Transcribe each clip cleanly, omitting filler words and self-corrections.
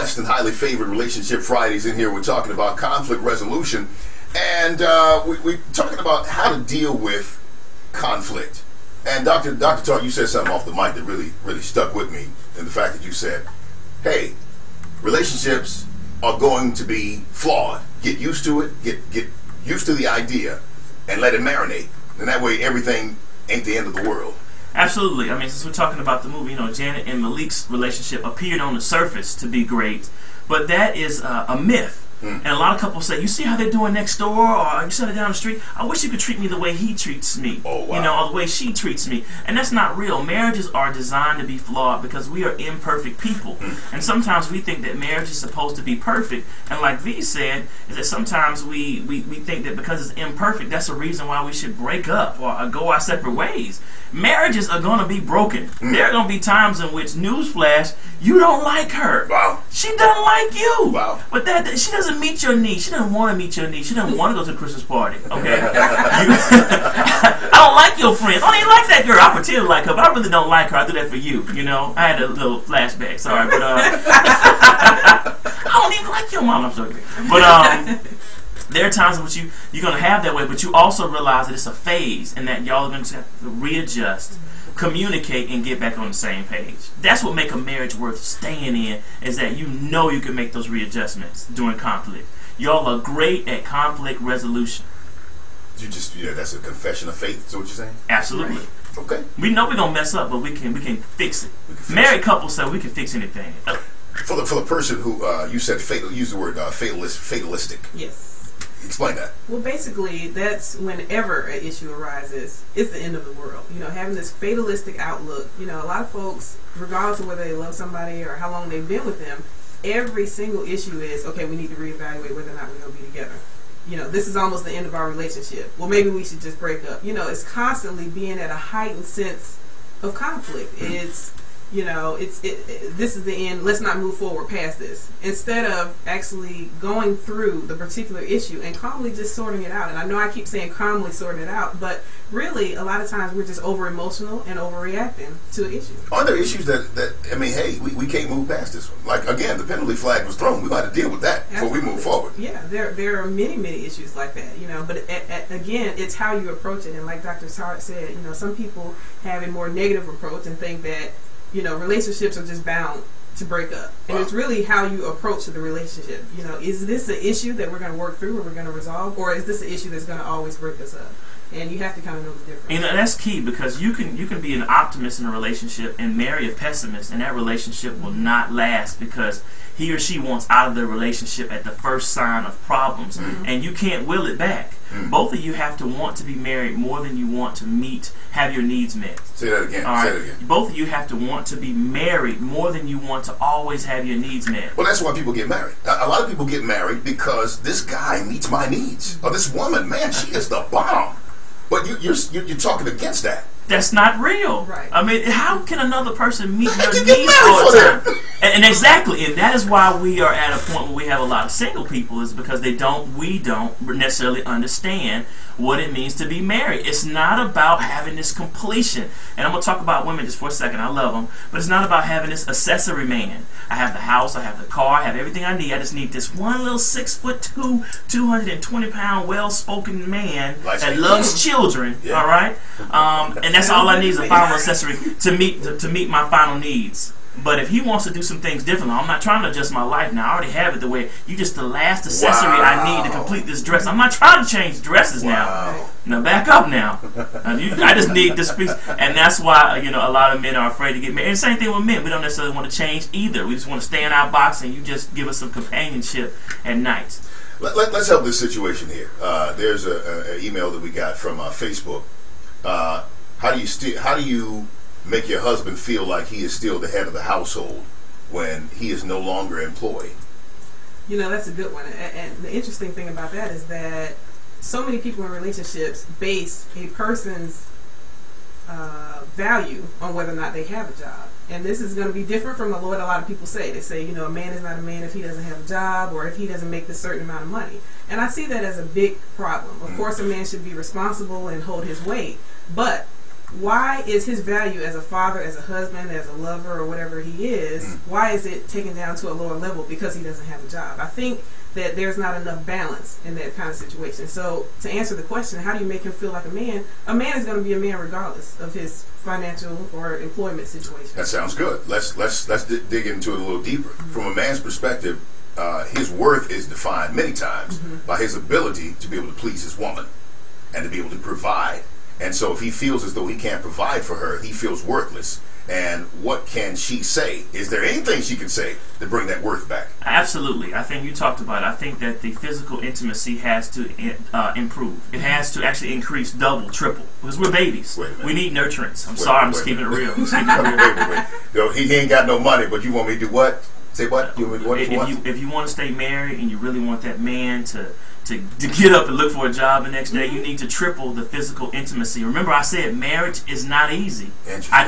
Blessed and highly favored Relationship Fridays in here. We're talking about conflict resolution, and we're talking about how to deal with conflict. And Dr. Talk, you said something off the mic that really stuck with me, and the fact that you said, hey, relationships are going to be flawed. Get used to it, get used to the idea, and let it marinate. And that way everything ain't the end of the world. Absolutely. I mean, since we're talking about the movie, Janet and Malik's relationship appeared on the surface to be great, but that is a myth. And a lot of couples say, you see how they're doing next door, or you see how down the street? I wish you could treat me the way he treats me, oh, wow. Or the way she treats me. And that's not real. Marriages are designed to be flawed because we are imperfect people. And sometimes we think that marriage is supposed to be perfect. And like V said, is that sometimes we think that because it's imperfect, that's a reason why we should break up or go our separate ways. Marriages are going to be broken. There are going to be times in which, newsflash, you don't like her. Wow. She doesn't like you. Wow. But she doesn't meet your needs. She doesn't want to meet your needs. She doesn't want to go to the Christmas party. Okay? I don't like your friends. I don't even like that girl. I pretend to like her, but I really don't like her. I do that for you. I had a little flashback. Sorry, but I don't even like your mom. I'm sorry. But there are times in which you're going to have that way, but you also realize that it's a phase and that y'all are going to have to readjust, communicate, and get back on the same page. That's what makes a marriage worth staying in, is that you can make those readjustments during conflict. Y'all are great at conflict resolution. That's a confession of faith, is that what you're saying? Absolutely. Right. Okay. We know we're going to mess up, but we can fix it. Married couples say we can fix anything. For the person who, you said, use the word fatalistic. Yes. Explain that. Well, basically, that's whenever an issue arises, it's the end of the world. Having this fatalistic outlook. A lot of folks, regardless of whether they love somebody or how long they've been with them, every single issue is, okay, we need to reevaluate whether or not we're going to be together. This is almost the end of our relationship. Well, maybe we should just break up. It's constantly being at a heightened sense of conflict. It's this is the end, let's not move forward past this, instead of actually going through the particular issue and calmly just sorting it out. And I know I keep saying calmly sorting it out, but really a lot of times we're just over emotional and overreacting to an issue. Are there issues that hey, we can't move past this one? Like, again, the penalty flag was thrown. We got to deal with that before we move forward. Yeah, there are many issues like that, but again, it's how you approach it. And like Dr. Hart said, some people have a more negative approach and think that relationships are just bound to break up. And it's really how you approach the relationship. Is this an issue that we're going to work through or we're going to resolve? Or is this an issue that's going to always break us up? And you have to kind of know the difference. That's key, because you can be an optimist in a relationship and marry a pessimist, and that relationship will not last because he or she wants out of the relationship at the first sign of problems, and you can't will it back. Both of you have to want to be married more than you want to have your needs met. Say that again. All right? Say that again. Both of you have to want to be married more than you want to always have your needs met. Well, that's why people get married. A lot of people get married because this guy meets my needs, or this woman, man, she is the bomb. But you're talking against that. That's not real. Right. I mean, how can another person meet your needs all the time? And exactly, and that is why we are at a point where we have a lot of single people, is because we don't necessarily understand what it means to be married. It's not about having this completion. And I'm going to talk about women just for a second. I love them. But it's not about having this accessory man. I have the house, I have the car, I have everything I need. I just need this one little 6'2", 220-pound, well-spoken man that loves children. Yeah. All right? And that's all I need is a final accessory to meet my final needs. But if he wants to do some things differently, I'm not trying to adjust my life now. I already have it the way you just the last accessory I need to complete this dress. I'm not trying to change dresses now. Now back up now. I just need this piece, and that's why a lot of men are afraid to get married. And same thing with men. We don't necessarily want to change either. We just want to stay in our box, and you just give us some companionship at night. Let's help this situation here. There's an email that we got from Facebook. How do you make your husband feel like he is still the head of the household when he is no longer employed? That's a good one. And the interesting thing about that is that so many people in relationships base a person's value on whether or not they have a job. And this is going to be different from what a lot of people say. They say, a man is not a man if he doesn't have a job or if he doesn't make this certain amount of money. And I see that as a big problem. Of course, a man should be responsible and hold his weight, but why is his value as a father, as a husband, as a lover, or whatever he is, why is it taken down to a lower level because he doesn't have a job? I think that there's not enough balance in that kind of situation. So to answer the question, how do you make him feel like a man? A man is going to be a man regardless of his financial or employment situation. That sounds good. Let's dig into it a little deeper. From a man's perspective, his worth is defined many times by his ability to be able to please his woman and to be able to provide. And so if he feels as though he can't provide for her, he feels worthless. And what can she say? Is there anything she can say to bring that worth back? Absolutely. I think you talked about it. I think that the physical intimacy has to improve. It has to actually increase double, triple. Because we're babies. We need nurturance. I'm sorry, I'm just keeping it real. Wait. No, he ain't got no money, but you want me to do what? Say what? If you want to stay married and you really want that man to get up and look for a job the next day, you need to triple the physical intimacy. Remember, I said marriage is not easy.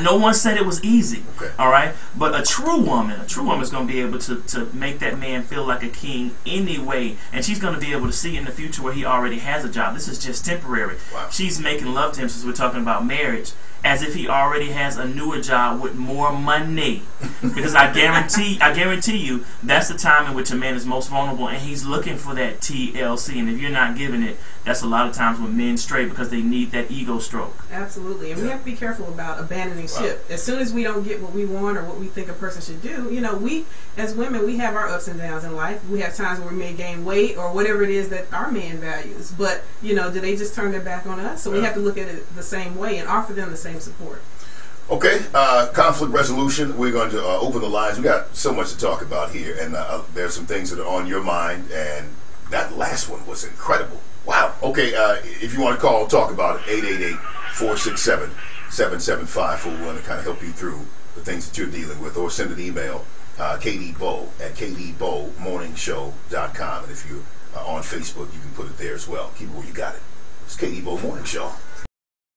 No one said it was easy. All right, but a true woman is going to be able to make that man feel like a king anyway, and she's going to be able to see in the future where he already has a job. This is just temporary. Wow. She's making love to him, since we're talking about marriage, as if he already has a newer job with more money. Because I guarantee you, that's the time in which a man is most vulnerable, and he's looking for that TLC. And if you're not giving it, that's a lot of times when men stray, because they need that ego stroke. Absolutely. And we have to be careful about abandoning ship. As soon as we don't get what we want or what we think a person should do, we as women, we have our ups and downs in life. We have times where we may gain weight or whatever it is that our man values. But, do they just turn their back on us? So we have to look at it the same way and offer them the same support. Okay, conflict resolution. We're going to open the lines. We got so much to talk about here, and there's some things that are on your mind, and that last one was incredible. Wow. Okay, if you want to call, talk about it, 888-467-7754. We want to kind of help you through the things that you're dealing with, or send an email, kdbowe@kdbowemorningshow.com. And if you're on Facebook, you can put it there as well. Keep it where you got it. It's KD Bowe Morning Show.